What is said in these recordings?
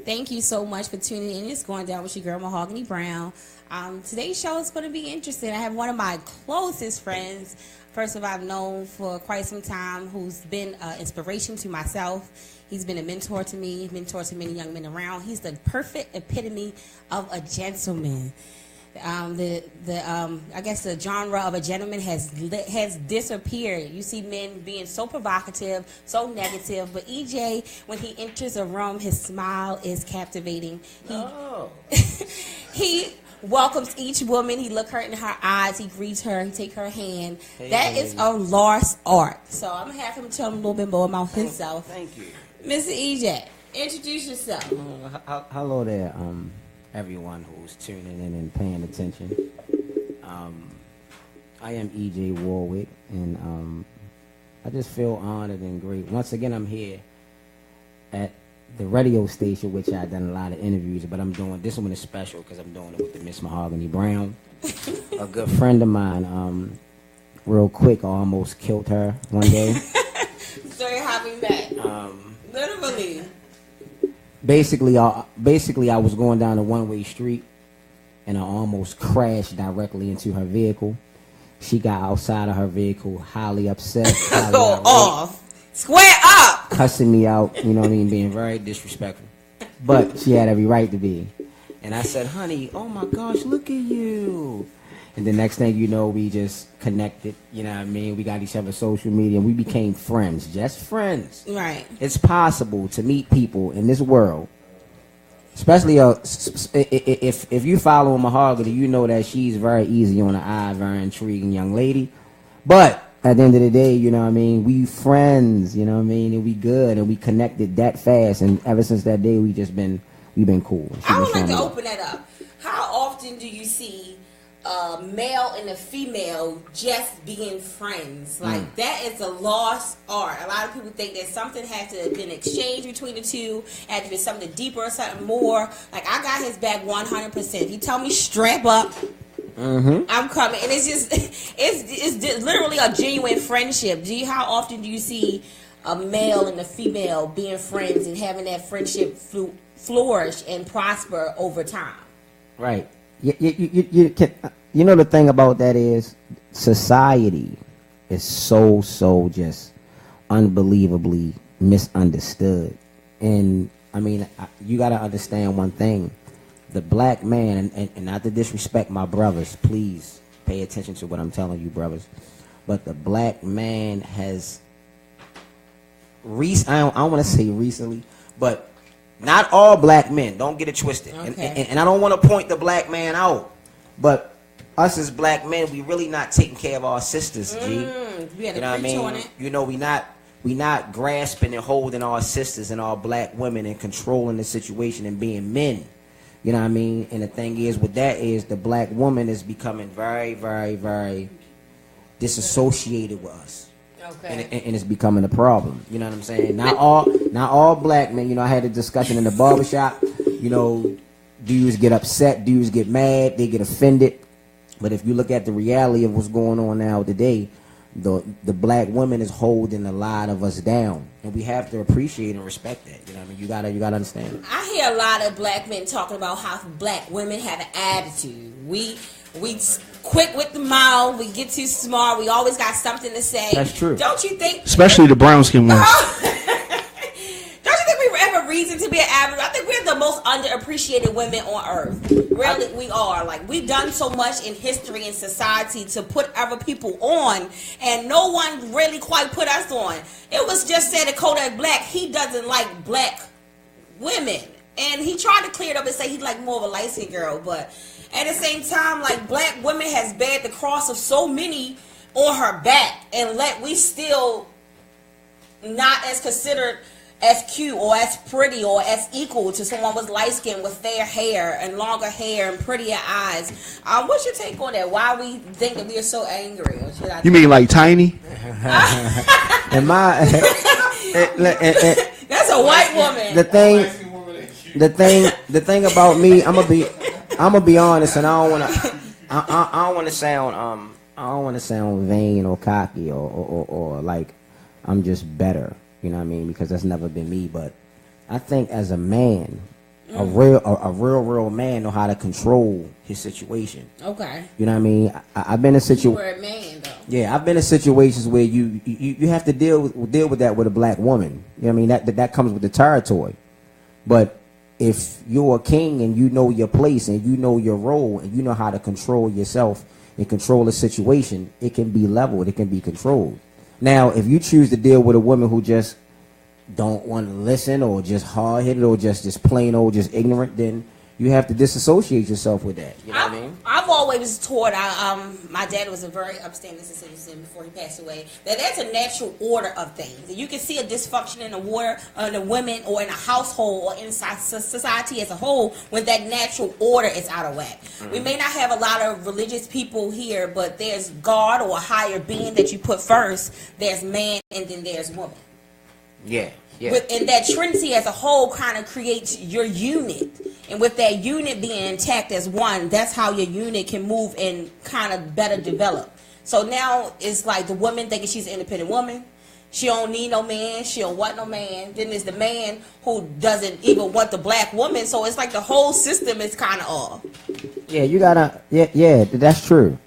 Thank you so much for tuning in. It's going down with your girl Mahogany Brown. Today's show is going to be interesting. I have one of my closest friends, person I've known for quite some time, who's been inspiration to myself. He's been a mentor to me, mentor to many young men around. He's the perfect epitome of a gentleman. I guess the genre of a gentleman has disappeared. You see men being so provocative, so negative, but EJ, when he enters a room, his smile is captivating. He welcomes each woman. He look her in her eyes. He greets her. He take her hand. That is a lost art. So I'm gonna have him tell him a little bit more about himself. Thank you, Mr. EJ. Introduce yourself. Hello there, everyone who's tuning in and paying attention. I am EJ Warwick, and I just feel honored and great. Once again, I'm here at the radio station, which I've done a lot of interviews, but I'm doing this one is special because I'm doing it with the Miss Mahogany Brown, a good friend of mine. Real quick, I almost killed her one day. So you're having that? Literally. Basically, I was going down a one-way street, and I almost crashed directly into her vehicle. She got outside of her vehicle, highly upset. Off. Square up! Cussing me out, you know what I mean, being very disrespectful. But she had every right to be. And I said, honey, oh my gosh, look at you. And the next thing you know, we just connected, you know what I mean? We got each other's social media, and we became friends, just friends. Right. It's possible to meet people in this world, especially if you follow Mahogany, you know that she's very easy on the eye, very intriguing young lady. But at the end of the day, you know what I mean, we friends, you know what I mean, and we good, and we connected that fast, and ever since that day, we've been cool. I would like to open that up. How often do you see a male and a female just being friends? Like, that is a lost art. A lot of people think that something has to have been exchanged between the two, had to be something deeper or something more. Like, I got his back 100%. He told me strap up. I'm coming, and it's just it's literally a genuine friendship. How often do you see a male and a female being friends and having that friendship flourish and prosper over time? Right. You know, the thing about that is society is so just unbelievably misunderstood. And I mean, you got to understand one thing. The black man, and not to disrespect my brothers, please pay attention to what I'm telling you, brothers. But the black man has, I don't want to say recently, but not all black men, don't get it twisted. Okay. And I don't want to point the black man out, but us as black men, we really not taking care of our sisters, G. We had you know what I mean? You know, we not grasping and holding our sisters and our black women and controlling the situation and being men. You know what I mean? And the thing is, with that is the black woman is becoming very, very, very disassociated with us. Okay. And it's becoming a problem. You know what I'm saying? Not all black men. You know, I had a discussion in the barbershop. You know, dudes get upset, dudes get mad, they get offended. But if you look at the reality of what's going on now today, the black woman is holding a lot of us down, and we have to appreciate and respect that. You know what I mean? You gotta understand. I hear a lot of black men talking about how black women have an attitude. We quick with the mouth. We get too smart. We always got something to say. That's true. Don't you think? Especially the brown skin ones. Don't you think we have a reason to be an average? I think we're the most underappreciated women on earth. Really, we are. Like, we've done so much in history and society to put other people on, and no one really quite put us on. It was just said that Kodak Black, he doesn't like black women. And he tried to clear it up and say he like more of a light-skinned girl, but at the same time, like, black women has bared the cross of so many on her back, and we still not as considered as cute or as pretty or as equal to someone with light skin with fair hair and longer hair and prettier eyes. What's your take on that? Why we think that we are so angry? Or should I you mean like tiny? And that's a white woman. The thing about me, I'm gonna be honest, and I don't want to sound vain or cocky or like I'm just better. You know what I mean? Because that's never been me. But I think as a man, A real man know how to control his situation. Okay. You know what I mean? I've been in You were a man, though. Yeah, I've been in situations where you have to deal with that with a black woman. You know what I mean? That comes with the territory. But if you're a king and you know your place and you know your role and you know how to control yourself and control a situation, it can be leveled, it can be controlled. Now, if you choose to deal with a woman who just don't want to listen or just hard-headed or just plain old just ignorant, then you have to disassociate yourself with that. You know what I mean? I've always taught, my dad was a very upstanding citizen before he passed away, that there's a natural order of things. You can see a dysfunction in the women or in a household or in society as a whole when that natural order is out of whack. Mm-hmm. We may not have a lot of religious people here, but there's God or a higher being that you put first. There's man and then there's woman. Yeah. Yeah. And that trinity as a whole kind of creates your unit. And with that unit being intact as one, that's how your unit can move and kind of better develop. So now it's like the woman thinking she's an independent woman. She don't need no man. She don't want no man. Then there's the man who doesn't even want the black woman. So it's like the whole system is kind of off. Yeah, you gotta, yeah, that's true.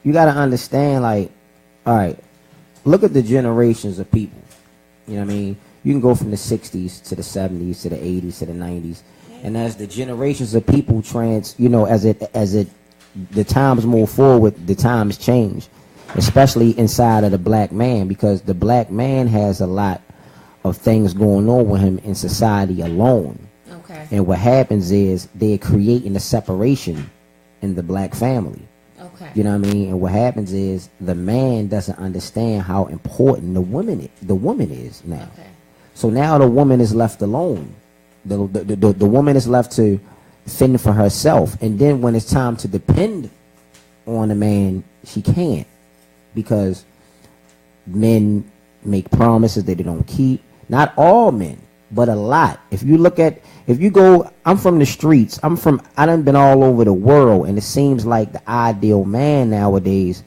You gotta understand, like, all right, look at the generations of people. You know what I mean? You can go from the 60s to the 70s to the 80s to the 90s. And as the generations of people as the times move forward, the times change, especially inside of the black man, because the black man has a lot of things going on with him in society alone. Okay. And what happens is they're creating a separation in the black family. Okay. You know what I mean? And what happens is the man doesn't understand how important the woman is now. Okay. So now the woman is left alone. The woman is left to fend for herself. And then when it's time to depend on a man, she can't. Because men make promises that they don't keep. Not all men, but a lot. I'm from the streets. I done been all over the world. And it seems like the ideal man nowadays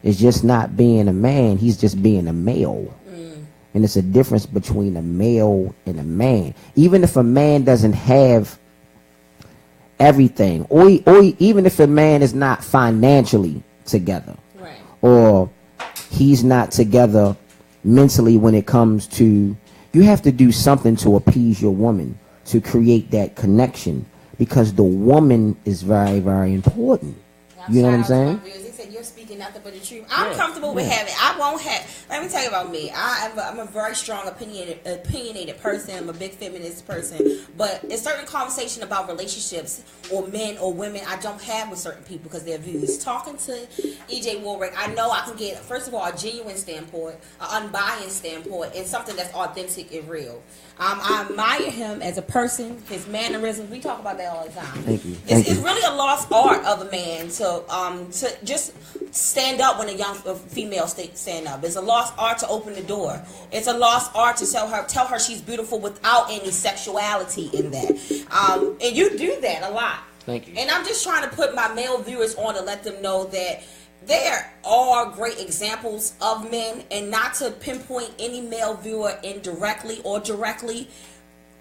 is just not being a man. He's just being a male. And it's a difference between a male and a man. Even if a man doesn't have everything, or even if a man is not financially together, right, or he's not together mentally when it comes to, you have to do something to appease your woman, to create that connection, because the woman is very, very important. You know what I'm saying? You're speaking nothing but the truth. I'm comfortable with having. I won't have. Let me tell you about me. I'm a very strong opinionated person. I'm a big feminist person. But in certain conversation about relationships or men or women, I don't have with certain people because their views. Talking to EJ Warwick, I know I can get, first of all, a genuine standpoint, an unbiased standpoint, and something that's authentic and real. I admire him as a person, his mannerisms. We talk about that all the time. Thank you. It's really a lost art of a man to just stand up when a young female stand up. It's a lost art to open the door. It's a lost art to tell her she's beautiful without any sexuality in that. And you do that a lot. Thank you. And I'm just trying to put my male viewers on to let them know that there are great examples of men, and not to pinpoint any male viewer indirectly or directly.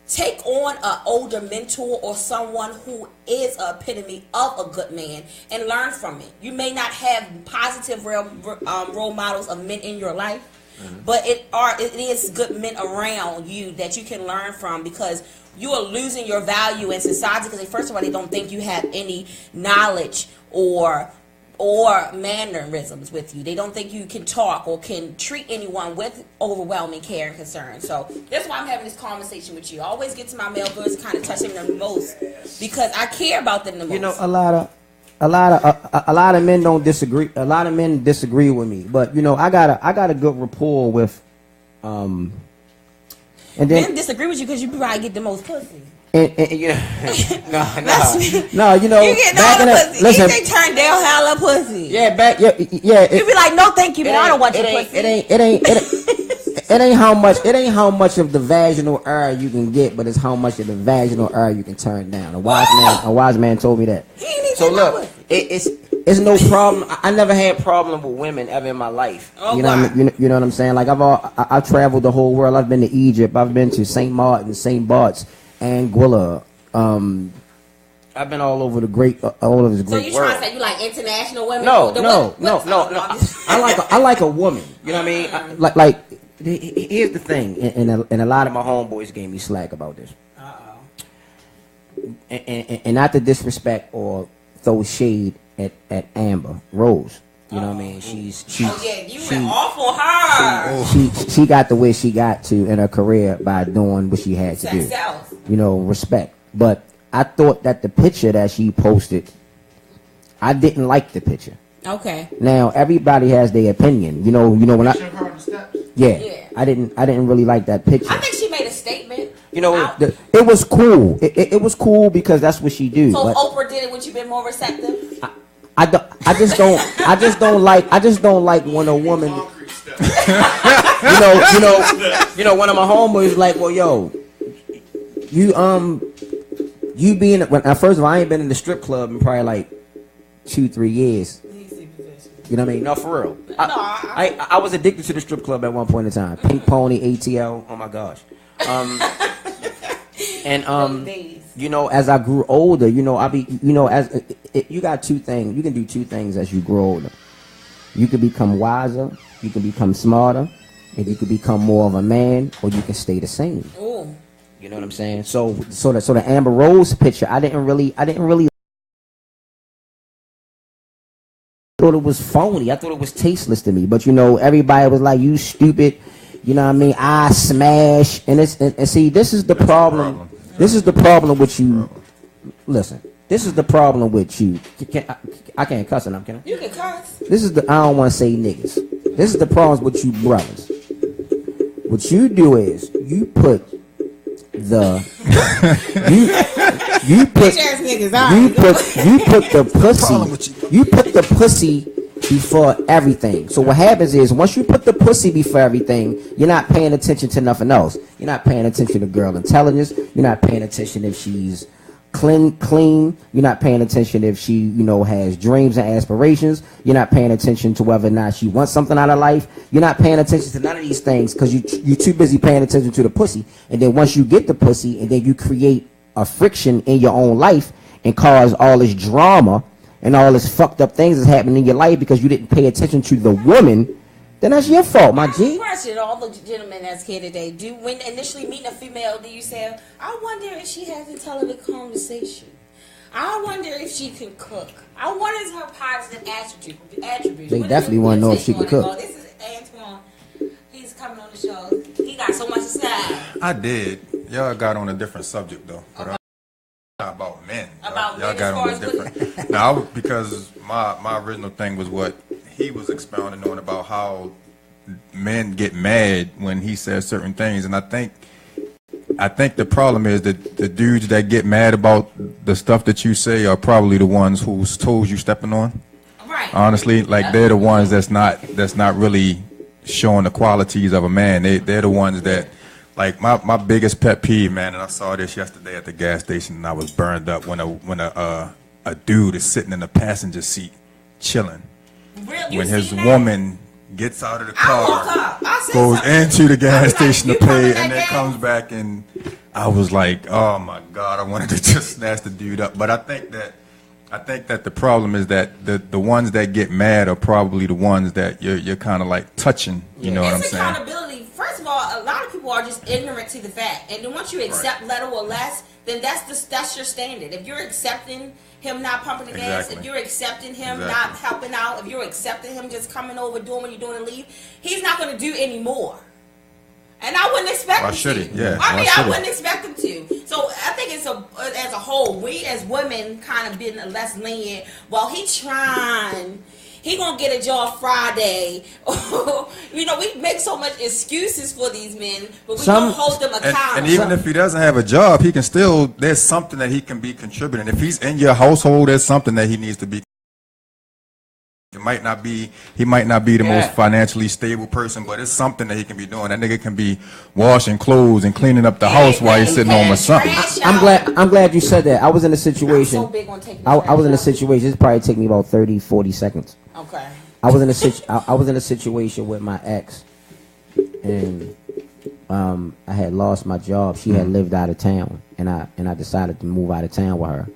Take on an older mentor or someone who is an epitome of a good man and learn from it. You may not have positive role models of men in your life, but it is good men around you that you can learn from, because you are losing your value in society because first of all, they don't think you have any knowledge or mannerisms with you. They don't think you can talk or can treat anyone with overwhelming care and concern. So that's why I'm having this conversation with you. I always get to my male viewers, kind of touching them the most because I care about them the most. You know, a lot of men don't disagree. A lot of men disagree with me, but you know, I got a good rapport with and then men disagree with you because you probably get the most pussy. And you know, no, you know, you get all the pussy. Listen, they turn down hella pussy. Yeah. You be like, no, thank you, man. I don't want your pussy. It ain't how much of the vaginal air you can get, but it's how much of the vaginal air you can turn down. A wise man told me that. So look, it's no problem. I never had problem with women ever in my life. Oh, you know what I'm saying? Like I've traveled the whole world. I've been to Egypt. I've been to St. Martin, St. Bart's, Anguilla, I've been all over the great, all of this So great you world. trying to say you like international women? No. What- I like a woman. You know what I mean? Here's the thing, and a lot of my homeboys gave me slack about this. And not to disrespect or throw shade at Amber Rose. You know what I mean? You went off on her. She got the way she got to in her career by doing what she had to do. Self. You know, respect. But I thought that the picture that she posted, I didn't like the picture. Okay. Now everybody has their opinion. You know when I didn't really like that picture. I think she made a statement. You know, it was cool. It was cool because that's what she do. So but if Oprah did it, would you been more receptive? I just don't like when a woman. you know, one of my homeboys like, well, yo, you being first of all, I ain't been in the strip club in probably like 2-3 years. You know what I mean? No, for real. I was addicted to the strip club at one point in time. Pink Pony, ATL. Oh my gosh. You know, as I grew older, you got two things. You can do two things as you grow older. You can become wiser, you can become smarter, and you can become more of a man, or you can stay the same. Ooh. You know what I'm saying? So the Amber Rose picture, I didn't really thought it was phony. I thought it was tasteless to me. But you know, everybody was like, "You stupid." You know what I mean? I smash, and see, this is the problem. This is the problem with you. Listen, this is the problem with you. I can't cuss enough, can I? You can cuss. This is I don't want to say niggas. This is the problems with you brothers. What you do is you put the you put the pussy before everything. So what happens is once you put the pussy before everything, you're not paying attention to nothing else. You're not paying attention to girl intelligence. You're not paying attention if she's clean. You're not paying attention if she, you know, has dreams and aspirations. You're not paying attention to whether or not she wants something out of life. You're not paying attention to none of these things because you're too busy paying attention to the pussy. And then once you get the pussy, and then you create a friction in your own life and cause all this drama and all this fucked up things that's happening in your life because you didn't pay attention to the woman, then that's your fault, my G. Question all the gentlemen that's here today. When initially meeting a female, do you say, I wonder if she has intelligent conversation? I wonder if she can cook. I wonder her positive attributes. They definitely want to know if she can cook. This is Antoine. He's coming on the show. He got so much to say. I did. Y'all got on a different subject, though. But about men. About y'all men got as on far a different. Now, because my original thing was what he was expounding on about how men get mad when he says certain things, and I think the problem is that the dudes that get mad about the stuff that you say are probably the ones whose toes you stepping on. Right. Honestly, like they're the ones that's not really showing the qualities of a man. They're the ones that. Like my biggest pet peeve, man, and I saw this yesterday at the gas station, and I was burned up when a dude is sitting in the passenger seat chilling. Really? When his woman gets out of the car, goes something. into the gas station like, to pay, and then comes back, and I was like, oh my God, I wanted to just snatch the dude up. But I think that the problem is that the ones that get mad are probably the ones that you're kind of like touching. You know what I'm saying? Accountability. First of all, a lot of people are just ignorant to the fact, and then once you accept little or less, then that's your standard. If you're accepting him not pumping the gas, if you're accepting him not helping out, if you're accepting him just coming over, doing what you're doing and leave, he's not going to do any more. And I wouldn't expect him to. Yeah. I wouldn't expect him to. So I think it's as a whole, we as women kind of been less lenient. Well, he gonna get a job Friday. You know, we make so much excuses for these men, but we don't hold them accountable. And even if he doesn't have a job, he can still, there's something that he can be contributing. If he's in your household, there's something that he needs to be. He might not be the most financially stable person, but it's something that he can be doing. That nigga can be washing clothes and cleaning up the house while he's sitting home or something. I'm glad you said that. I was in a situation. I was in a situation. This probably take me about 30-40 seconds. Okay. I was in a situation with my ex, and I had lost my job. She had lived out of town, and I decided to move out of town with her,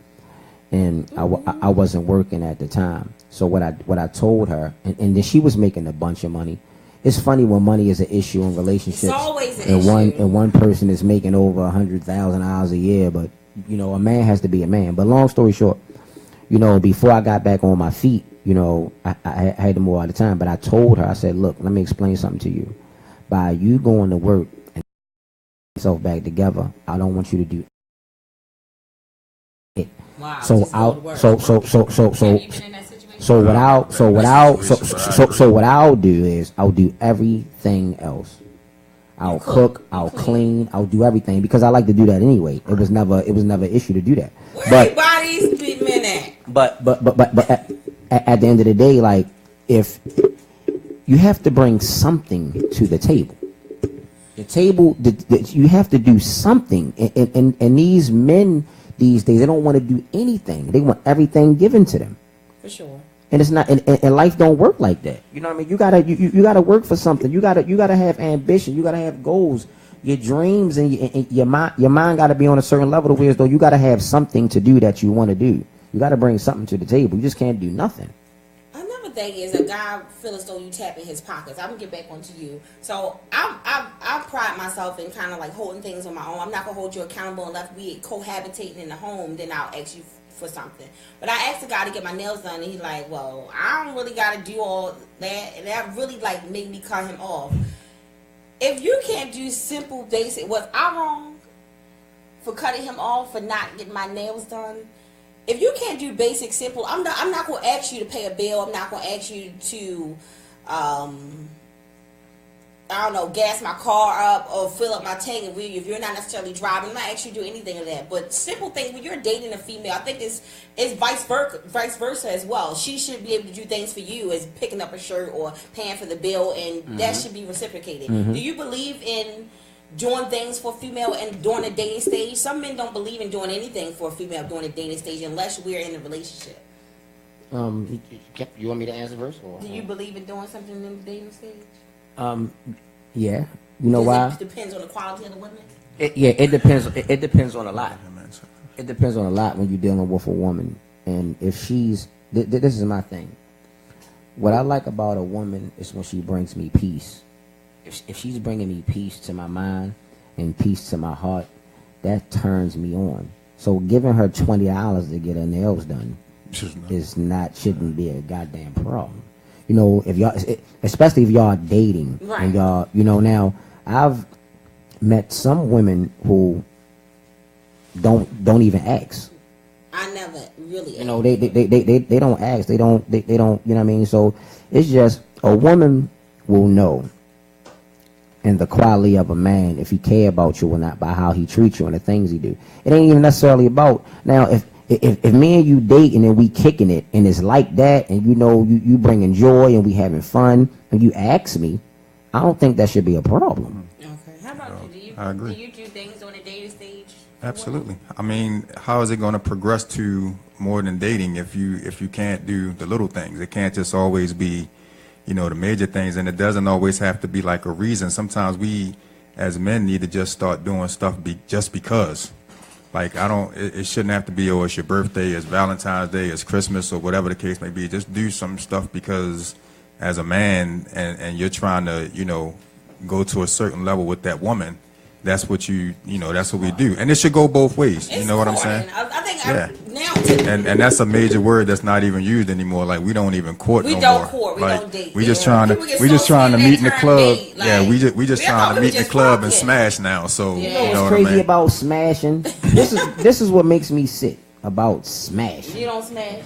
and I wasn't working at the time. So what I told her, and then she was making a bunch of money. It's funny when money is an issue in relationships. It's always an and issue. One person is making over $100,000 a year, but you know, a man has to be a man. But long story short, you know, before I got back on my feet, you know, I had to move out of time. But I told her, I said, look, let me explain something to you. By you going to work and yourself back together, I don't want you to do it. Wow. So just I'll go to work. so Have you been in that situation? so what I'll do is I'll do everything else. I'll cook, I'll clean, I'll do everything because I like to do that anyway. It was never an issue to do that. Where everybody's big men at? But at the end of the day, like, if you have to bring something to the table, you have to do something. And these men these days, they don't want to do anything. They want everything given to them. For sure. And it's not, and life don't work like that. You know what I mean? You gotta work for something. You gotta have ambition. You gotta have goals. Your dreams and your mind gotta be on a certain level to where as though you gotta have something to do that you want to do. You gotta bring something to the table. You just can't do nothing. Another thing is a guy feel as though you tap in his pockets. I'm gonna get back onto you. So I pride myself in kind of like holding things on my own. I'm not gonna hold you accountable unless we cohabitating in the home. Then I'll ask you for something. But I asked the guy to get my nails done, and he's like, "Well, I don't really gotta do all that," and that really like made me cut him off. If you can't do simple, basic, was I wrong for cutting him off for not getting my nails done? If you can't do basic, simple, I'm not going to ask you to pay a bill. I'm not going to ask you to, I don't know, gas my car up or fill up my tank if you're not necessarily driving. I'm not asking you to do anything of that. But simple things, when you're dating a female, I think it's vice versa as well. She should be able to do things for you as picking up a shirt or paying for the bill, and that should be reciprocated. Do you believe in doing things for a female and during the dating stage? Some men don't believe in doing anything for a female during the dating stage unless we're in a relationship. You want me to answer first? Or? Do you believe in doing something in the dating stage? Yeah. You know why? It depends on the quality of the women. It depends. It depends on a lot. It depends on a lot when you're dealing with a woman, and if she's. This is my thing. What I like about a woman is when she brings me peace. If she's bringing me peace to my mind and peace to my heart, that turns me on. So giving her $20 to get her nails done shouldn't be a goddamn problem. You know, if y'all, especially if y'all dating, right. And y'all, you know, now I've met some women who don't even ask. I never really. You know, they don't ask. They don't. You know what I mean? So it's just a woman will know. And the quality of a man, if he care about you or not, by how he treats you and the things he do. It ain't even necessarily about now. If me and you dating and we kicking it and it's like that, and you know you bringing joy and we having fun, and you ask me, I don't think that should be a problem. Okay. How about you? I agree. Do you do things on the dating stage? Absolutely. I mean, how is it going to progress to more than dating if you can't do the little things? It can't just always be, you know, the major things, and it doesn't always have to be like a reason. Sometimes we as men need to just start doing stuff just because. Like, it shouldn't have to be, oh, it's your birthday, it's Valentine's Day, it's Christmas, or whatever the case may be. Just do some stuff because as a man and you're trying to, you know, go to a certain level with that woman, that's what that's what we do. And it should go both ways. You know what I'm saying? I think now. And that's a major word that's not even used anymore. Like, we don't even court no more. We don't court. We like, don't date. We just trying to meet in the club. We just trying to meet in the club and smash now. So you know what's crazy about smashing? This is what makes me sick about smashing. You don't smash?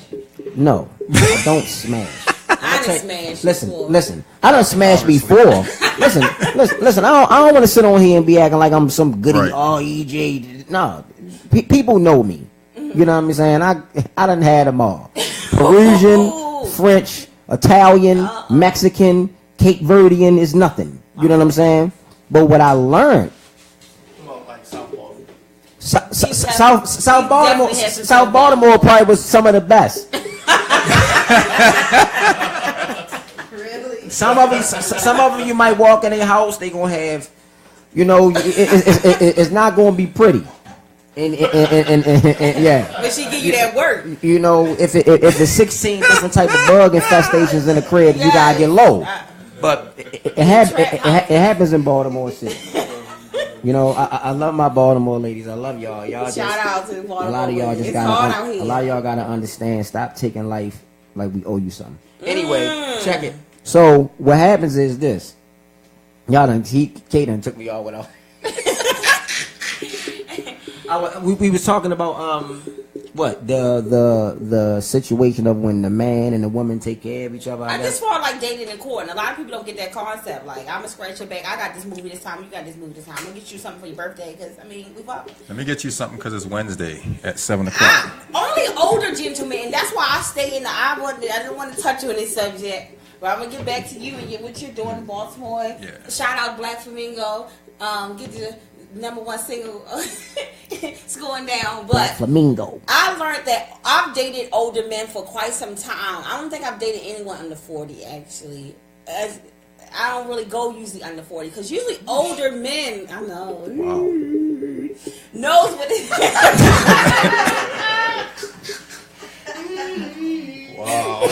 No, I don't smash. I done smashed. Listen. I done smashed before. Listen. I don't want to sit on here and be acting like I'm some goody. Right. Oh, EJ. No, people know me. You know what I'm saying? I done had them all. Parisian, French, Italian, Mexican, Cape Verdean is nothing. You know what I'm saying? But what I learned. South Baltimore probably was some of the best. Really? Some of them you might walk in their house, they gonna have, You know, it's not going to be pretty. And yeah. But she give you that work. You know, if the 16 different type of bug infestations in the crib, you gotta get low. But it happens in Baltimore City. You know, I love my Baltimore ladies. I love y'all. Shout out to Baltimore. A lot of y'all just gotta understand. Stop taking life like we owe you something. Anyway, check it. So what happens is this. Kate done took me all without. We was talking about what the situation of when the man and the woman take care of each other. I just feel like dating in court, and a lot of people don't get that concept. Like, I'm gonna scratch your back. I got this movie this time. You got this movie this time. I'm gonna get you something for your birthday because I mean we fuck. Let me get you something because it's Wednesday at 7 o'clock. Only older gentlemen, and that's why I stay in the. I didn't want to touch you on this subject. But I'm gonna get back to you and what you're doing in Baltimore. Yeah. Shout out Black Flamingo. Get the #1 single going down. But Black Flamingo. I learned that I've dated older men for quite some time. I don't think I've dated anyone under 40 actually. I don't really go usually under 40 because usually older men. I know. Wow. Knows what it Wow.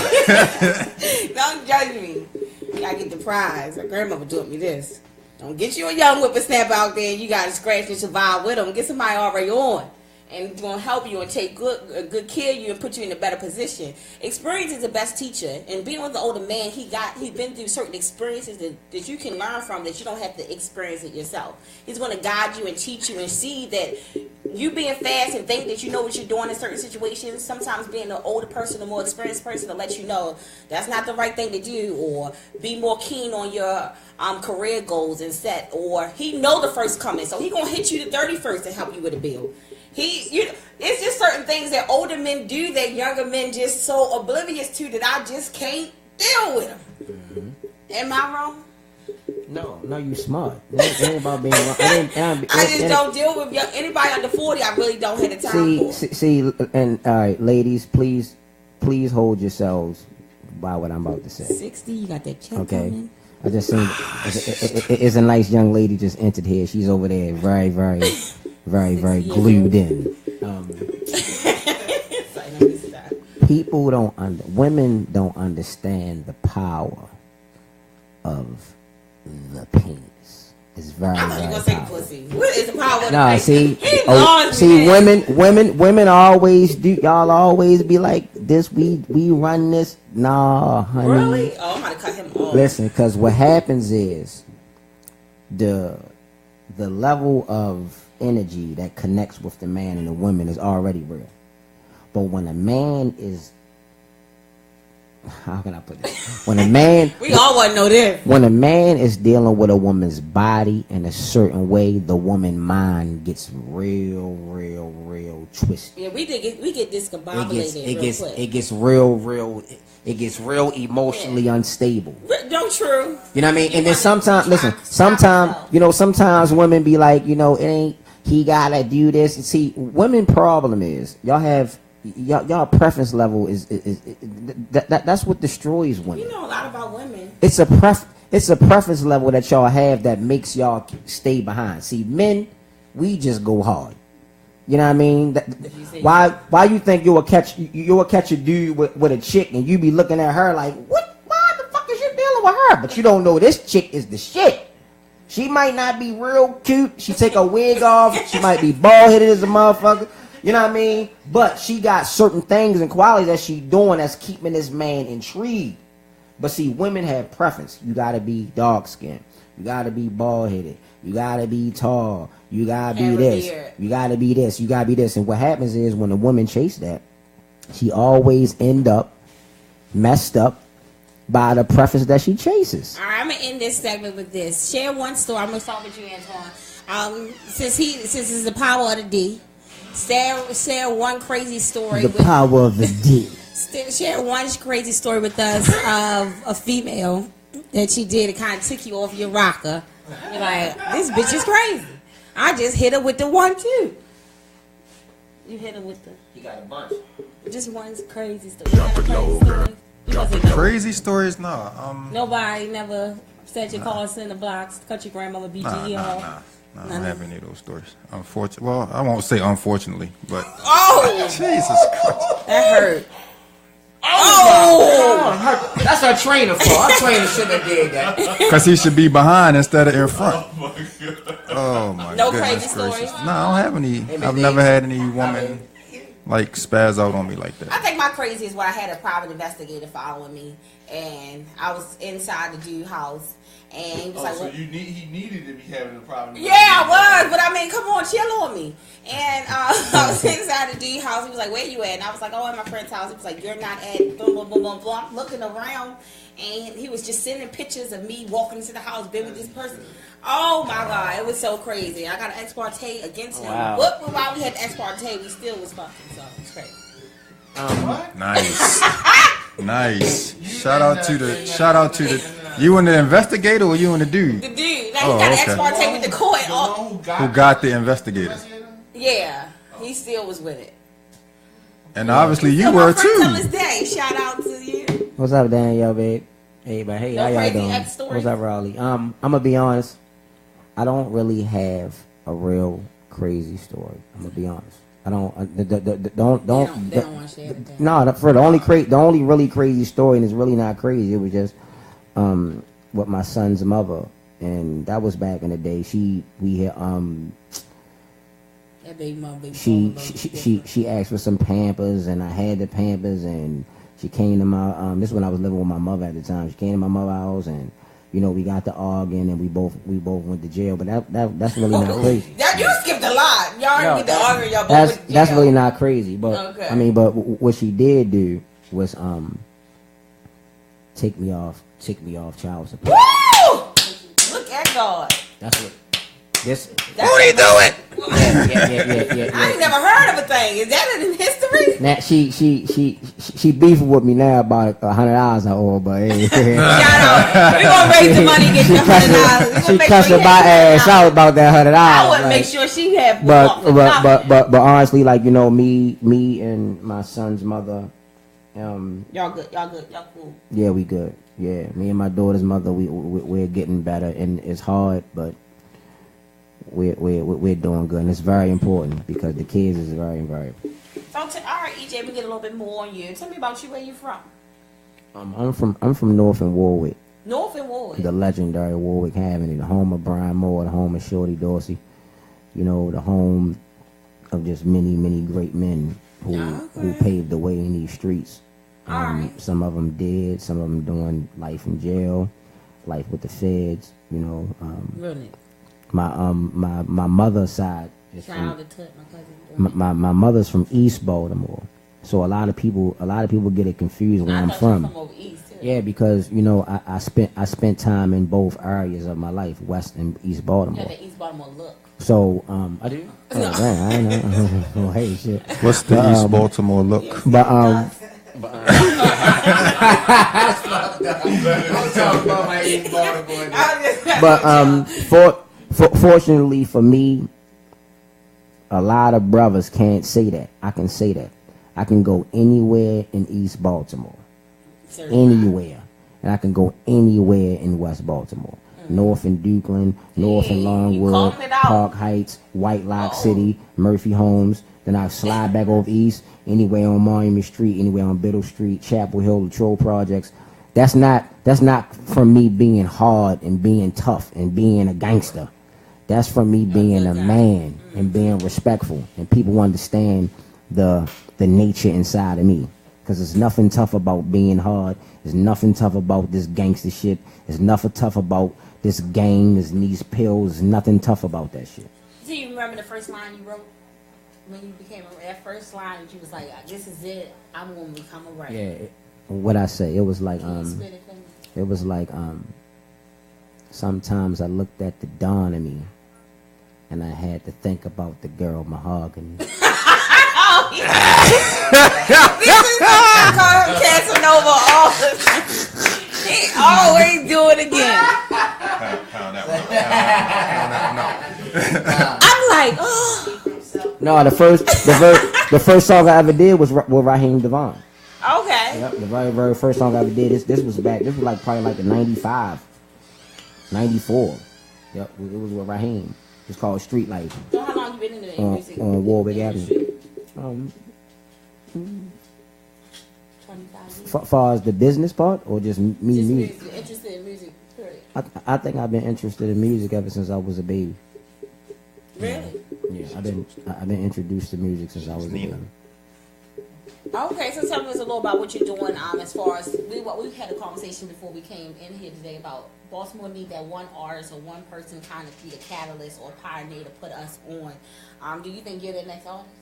Don't judge me. You gotta get the prize. My grandmother taught me this. Don't get you a young whippersnapper out there and you gotta scratch and survive with them. Get somebody already on. And it's gonna help you and take good care of you and put you in a better position. Experience is the best teacher. And being with the older man, he's been through certain experiences that you can learn from that you don't have to experience it yourself. He's gonna guide you and teach you and see that you being fast and think that you know what you're doing in certain situations, sometimes being an older person, a more experienced person to let you know that's not the right thing to do, or be more keen on your career goals and set, or he know the first coming, so he gonna hit you the 31st to help you with a bill. It's just certain things that older men do that younger men just so oblivious to that I just can't deal with them. Mm-hmm. Am I wrong? No, you smart. It ain't about being wrong. I just don't deal with anybody under 40. I really don't have the time for. See, and all right, ladies, please hold yourselves by what I'm about to say. 60, you got that check okay. coming? I just seen it's a nice young lady just entered here. She's over there, very, very, very, very glued in. Women don't understand the power of the penis. It's very, I thought you very were gonna say powerful. pussy. What is the power of the No, penis? women always do. Y'all always be like this. We run this. Nah, honey. Really? Oh, I'm gonna cut him off. Listen, because what happens is the level of energy that connects with the man and the woman is already real. But when a man is, how can I put this? When a man, we all want to know this. When a man is dealing with a woman's body in a certain way, the woman mind gets real twisted. Yeah, we get discombobulated. It gets real emotionally unstable. No, true. You know what I mean? And then sometimes women be like, it ain't, he gotta do this. And see, women problem is y'all preference level is that's what destroys women. You know a lot about women. It's a preference level that y'all have that makes y'all stay behind. See, men, we just go hard. You know what I mean? Why you think you'll catch a dude with a chick and you be looking at her like, what? Why the fuck is you dealing with her? But you don't know this chick is the shit. She might not be real cute. She take a wig off. She might be bald headed as a motherfucker. You know what I mean? But she got certain things and qualities that she doing that's keeping this man intrigued. But see, women have preference. You gotta be dark skinned. You gotta be bald headed. You gotta be tall. You gotta be this. You gotta be this. You gotta be this. And what happens is when a woman chase that, she always end up messed up by the preference that she chases. All right, I'm gonna end this segment with this. Share one story. I'm gonna start with you, Antoine. Since it's the power of the D, share one crazy story. The power of the D. Share one crazy story with us of a female that she did. It kind of took you off your rocker. You're like, this bitch is crazy. I just hit her with the 1, 2. You hit her with the. You got a bunch. Just one crazy story. Crazy stories? Nah. Nobody never said your call in the box, cut your grandmother BG off. No, I don't have any of those stories. Unfortunately, well, I won't say unfortunately, but Jesus Christ, that hurt. Oh, that's our trainer for. Our trainer shouldn't have did that. because he should be behind instead of in front. Oh my no goodness crazy gracious. stories. No, I don't have any. I've never had any woman like spaz out on me like I that. think my crazy is when I had a private investigator following me, and I was inside the dude's house, and he was like, so he needed to be having a problem. yeah, I was, but I mean, come on, chill on me. And I was inside the dude's house. He was like, where you at? And I was like, oh, at my friend's house. He was like, you're not at boom, boom, boom, boom, boom. I'm looking around, and he was just sending pictures of me walking into the house, been with this person. Oh my God, it was so crazy. I got an ex parte against him. Wow. But while we had ex parte, we still was fucking, so it's crazy. Nice, nice. Shout out to the. You and the investigator or you and the dude? The dude, like, he got an ex parte with the court. Who got the investigator? Yeah, he still was with it. And obviously you So were my friend till too. this day, shout out to you. What's up, Danielle, babe? Hey, but hey, No how y'all crazy doing? ex stories? What's up, Raleigh? I'm gonna be honest. I don't really have a real crazy story. I'm gonna be honest. I don't. They don't want to share everything. No, for the only really crazy story, and it's really not crazy. It was just with my son's mother, and that was back in the day. That baby mom, She asked for some Pampers, and I had the Pampers, and she came to my this is when I was living with my mother at the time. She came to my mother's house, and we got to arguing, and we both went to jail. But that's really not crazy. That you skipped a lot. Y'all didn't get to argue. Y'all both went to jail. That's really not crazy. But Okay. I mean, but what she did do was take me off child support. Woo! Look at God. That's what this. What are you doing? Yeah. I ain't never heard of a thing. Is that in history? Now she beefing with me now about $100 I owe, but hey. Shout out. We gonna raise the money and get you $100. She cussing my ass out about that $100. I would make sure she had. But honestly, like me and my son's mother, y'all good. Y'all cool. yeah, we good. Yeah, me and my daughter's mother, we're getting better, and it's hard, but we're doing good, and it's very important because the kids is very, very. So, all right, EJ, we get a little bit more on you. Tell me about you. Where you from? I'm from North and Warwick. North and Warwick. The legendary Warwick Avenue, the home of Brian Moore, the home of Shorty Dorsey, the home of just many great men who paved the way in these streets. Some of them dead, some of them doing life in jail, life with the feds. Really? My mother's side is Shout out to Tut, my cousin. my mother's from East Baltimore, so a lot of people get it confused where I'm from. From over east, too. Yeah, because I spent time in both areas of my life, West and East Baltimore. Yeah, the East Baltimore look. So I do. Oh, man, I know. Oh, hey, shit. What's the East Baltimore look? But fortunately for me, a lot of brothers can't say that. I can say that. I can go anywhere in East Baltimore. Anywhere. And I can go anywhere in West Baltimore. North in Dukeland, North in Longwood, Park Heights, White Lock City, Murphy Homes. Then I slide back over east, anywhere on Monument Street, anywhere on Biddle Street, Chapel Hill, Latrobe Projects. That's not from me being hard and being tough and being a gangster. That's from me being a man and being respectful, and people understand the nature inside of me. Because there's nothing tough about being hard. There's nothing tough about this gangster shit. There's nothing tough about this gang, these pills. There's nothing tough about that shit. Do you remember the first line you wrote when you became that first line that you was like, this is it, I'm gonna become a writer? Yeah, what I say, it was like sometimes I looked at the dawn in me, and I had to think about the girl Mahogany. Oh, yeah. This is Casanova all the time. He always do it again. Pound that one. I'm like, oh. No, the first song I ever did was with Raheem Devon. Okay. Yep, the very, very first song I ever did. This was probably like the 95, 94. Yep, it was with Raheem. It's called Street Life So how long you been in the music? on Warwick industry? Avenue. 25 years. Far as the business part, or just me Just music? music, interested in music, period. I think I've been interested in music ever since I was a baby. Really? Yeah, I've been introduced to music since I was a baby. Okay, so tell us a little about what you're doing as far as we had a conversation before we came in here today about Baltimore need that one artist or one person kind of be a catalyst or pioneer to put us on. Do you think you're the next artist?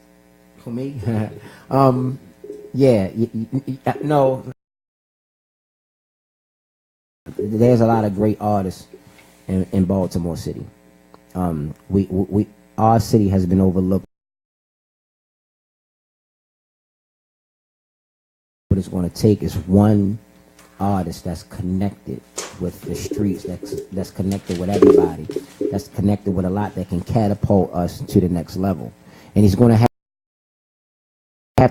For me, yeah, no. There's a lot of great artists in Baltimore City. Our city has been overlooked. What it's going to take is one artist that's connected with the streets, that's connected with everybody, that's connected with a lot that can catapult us to the next level. And he's going to have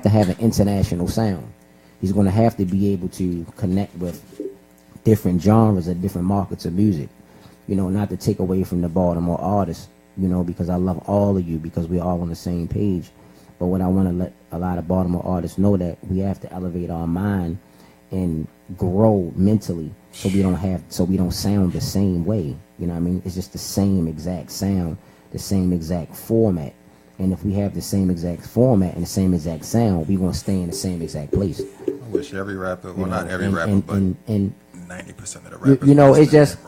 to have an international sound. He's going to have to be able to connect with different genres and different markets of music. You know, not to take away from the Baltimore artists, you know, because I love all of you, because we're all on the same page. But what I want to let a lot of Baltimore artists know, that we have to elevate our mind and grow mentally, so we don't sound the same way. You know what I mean? It's just the same exact sound, the same exact format. And if we have the same exact format and the same exact sound, we're going to stay in the same exact place. I wish every rapper, well, not every rapper, but 90% of the rappers. You know, it's just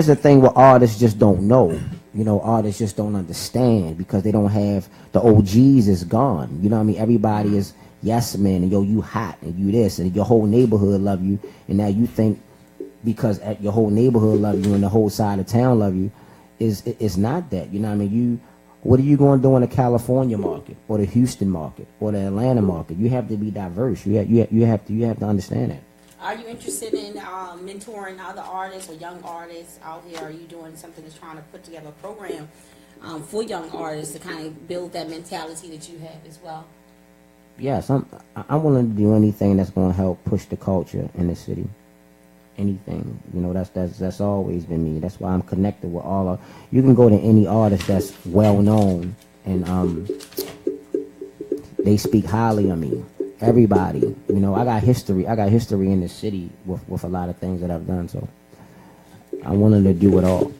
a thing where artists just don't know. You know, artists just don't understand, because they don't have the OGs is gone. You know what I mean? Everybody is yes man, and yo, you hot, and you this, and your whole neighborhood love you, and now you think because your whole neighborhood love you and the whole side of town love you, it's not that. You know what I mean? What are you going to do in the California market or the Houston market or the Atlanta market? You have to be diverse. You have to understand that. Are you interested in mentoring other artists or young artists out here? Are you doing something that's trying to put together a program for young artists to kind of build that mentality that you have as well? Yes, I'm willing to do anything that's going to help push the culture in the city. Anything, you know, that's always been me. That's why I'm connected with all of. You can go to any artist that's well known, and they speak highly of me. Everybody, you know, I got history in the city with a lot of things that I've done, so I'm willing to do it all.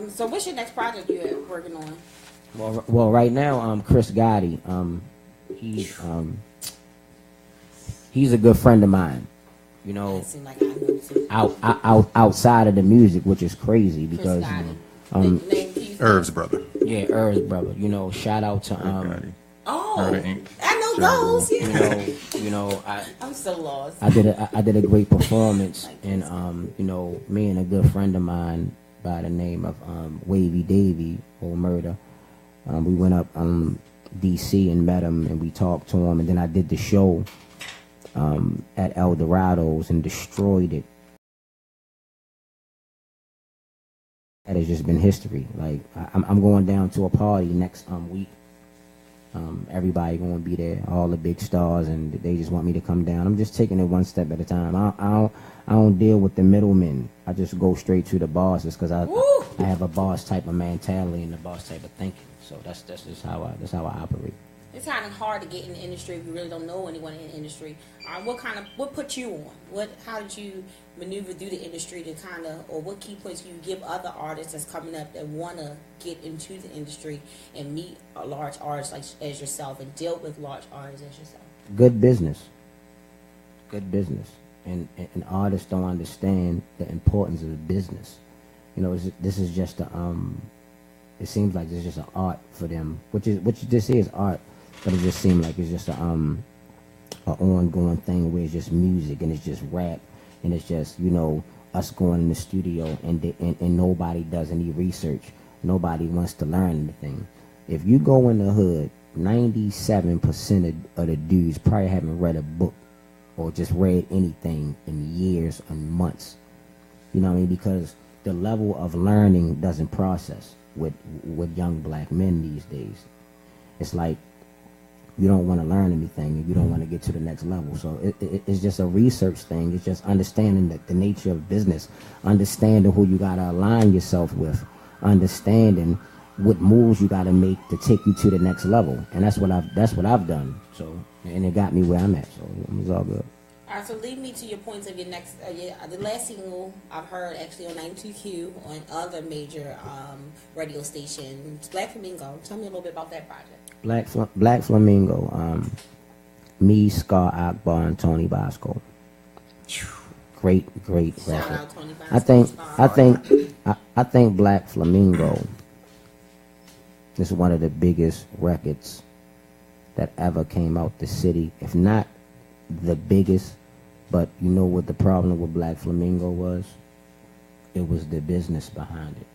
So what's your next project you're working on? Well, right now, Chris Gotti, he's a good friend of mine. You know, It seemed like I knew too. outside of the music, which is crazy, because Irv's brother. Yeah, Irv's brother. You know, shout out to I know those. Yeah. You know, I'm so lost. I did a great performance, and you know, me and a good friend of mine by the name of Wavy Davy or Murder, we went up DC and met him, and we talked to him, and then I did the show at El Dorado's and destroyed it. That has just been history. Like I'm going down to a party next week. Everybody going to be there, all the big stars, and they just want me to come down. I'm just taking it one step at a time. I don't deal with the middlemen. I just go straight to the bosses, because I have a boss type of mentality and a boss type of thinking. So that's just how I operate. It's kind of hard to get in the industry if you really don't know anyone in the industry. What put you on? How did you maneuver through the industry to or what key points do you give other artists that's coming up that want to get into the industry and meet a large artist as yourself and deal with large artists as yourself? Good business. And artists don't understand the importance of business. You know, this is just it seems like it's just an art for them, which this is art. But it just seemed like it's just a ongoing thing where it's just music and it's just rap and it's just, you know, us going in the studio and nobody does any research. Nobody wants to learn anything. If you go in the hood, 97% of the dudes probably haven't read a book or just read anything in years and months. You know what I mean? Because the level of learning doesn't process with young black men these days. It's like you don't want to learn anything and you don't want to get to the next level. So it's just a research thing. It's just understanding the nature of business, understanding who you got to align yourself with, understanding what moves you got to make to take you to the next level. And that's what I've done. So, and it got me where I'm at. So it was all good. All right, so lead me to your points of your next, the last single I've heard actually on 92Q, on other major radio stations, Black Flamingo. Tell me a little bit about that project. Black Flamingo, me, Scar Akbar, and Tony Bosco. Great Shout record. out Tony Bosco. I think Black Flamingo is one of the biggest records that ever came out the city, if not the biggest. But you know what the problem with Black Flamingo was? It was the business behind it.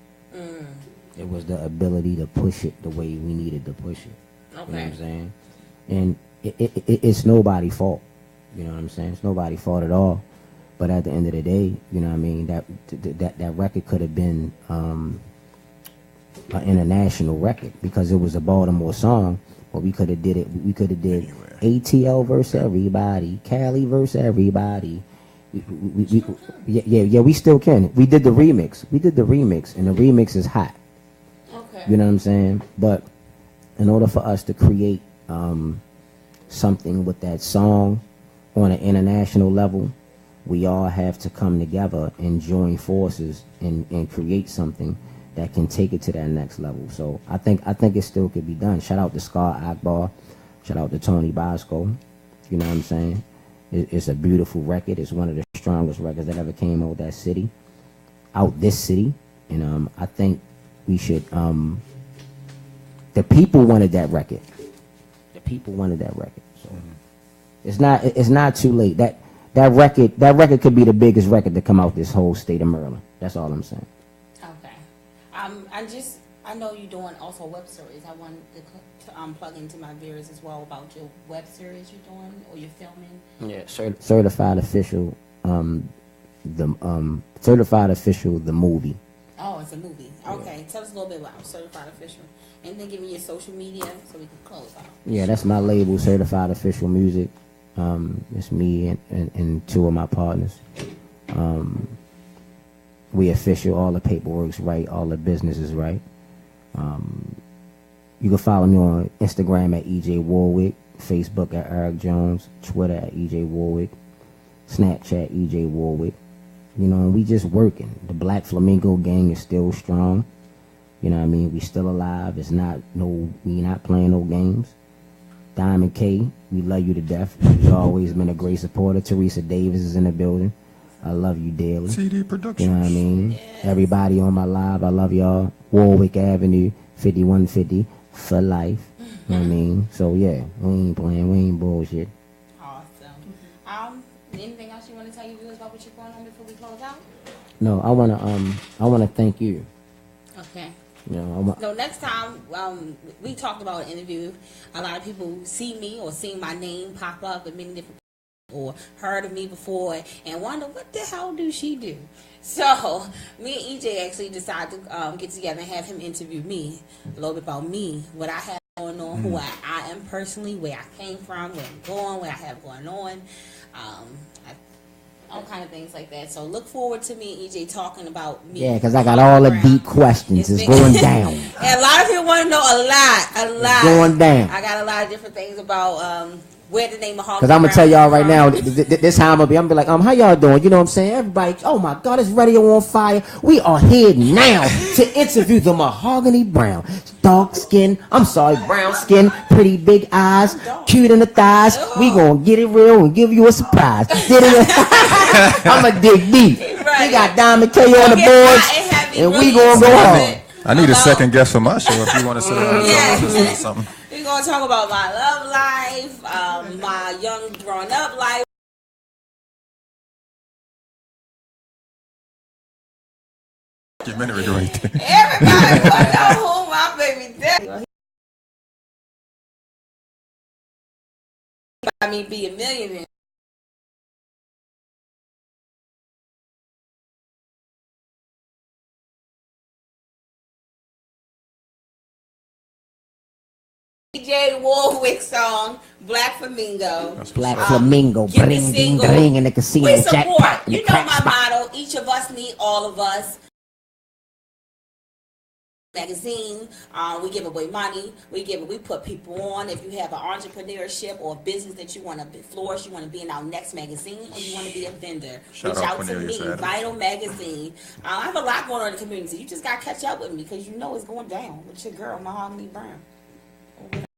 It was the ability to push it the way we needed to push it. Okay. You know what I'm saying? And it's nobody's fault. You know what I'm saying? It's nobody's fault at all. But at the end of the day, you know what I mean, that record could have been an international record because it was a Baltimore song. But we could have did it. We could have did anywhere. ATL versus everybody, Cali versus everybody. We still can. We did the remix, and the remix is hot. Okay. You know what I'm saying? But in order for us to create something with that song on an international level, we all have to come together and join forces and create something that can take it to that next level. So I think it still could be done. Shout out to Scar Akbar. Shout out to Tony Bosco. You know what I'm saying? It's a beautiful record. It's one of the strongest records that ever came out this city. And I think we should. The people wanted that record. So it's not too late. That record could be the biggest record to come out this whole state of Maryland. That's all I'm saying. Okay. I know you're doing also web series. I wanted to plug into my viewers as well about your web series you're doing or you're filming. Yeah, certified official, certified official, the movie. Oh, it's a movie. Okay, tell us a little bit about certified official, and then give me your social media so we can close out. Yeah, that's my label, Certified Official Music. It's me and two of my partners. We official, all the paperwork's right, all the business is right. You can follow me on Instagram at EJ Warwick, Facebook at Eric Jones, Twitter at EJ Warwick, Snapchat EJ Warwick. You know, and we just working. The Black Flamingo gang is still strong. You know what I mean? We still alive. We not playing no games. Diamond K, we love you to death. You've always been a great supporter. Teresa Davis is in the building. I love you dearly. CD Productions. You know what I mean? Yes. Everybody on my live, I love y'all. Warwick Avenue, 5150 for life. You know what I mean? So yeah, we ain't playing, we ain't bullshit. Awesome. Anything else you want to tell your viewers about what you're going on before we close out? No, I wanna thank you. Okay. You know, So next time, we talked about an interview. A lot of people see me or see my name pop up in many different or heard of me before and wonder what the hell do she do. So me and EJ actually decided to get together and have him interview me a little bit about me, what I have going on, who I am personally, where I came from, where I'm going, what I have going on, all kind of things like that. So look forward to me and EJ talking about me. yeah, because I got all the deep questions. It's going down. And a lot of people want to know a lot. It's going down. I got a lot of different things about where the name Mahogany. Because I'm going to tell y'all right now, this how I'm going to be. I'm going to be like, how y'all doing? You know what I'm saying? Everybody, oh my God, it's radio on fire. We are here now to interview the Mahogany Brown. Dark skin, brown skin, pretty big eyes, cute in the thighs. We going to get it real and give you a surprise. I'm going to dig deep. Right. We got Diamond K on the boards, and we going to go hard. I need a second guest for my show if you want to sit down and talk about something. We're going to talk about my love life, my young growing up life. Documentary right there. Everybody want to know who my baby daddy. I mean, be a millionaire. DJ Warwick song, Black Flamingo. Black Flamingo, Get the bring, ding, single. ring in the casino. We support. Jackpot, You know crack my spot. motto. Each of us need all of us. Magazine, we give away money. We put people on. If you have an entrepreneurship or a business that you want to flourish, you want to be in our next magazine, or you want to be a vendor, Shout reach out out to me. Cornelius Adams. Vital Magazine. I have a lot going on in the community. You just got to catch up with me because you know it's going down with your girl Mahogany Brown.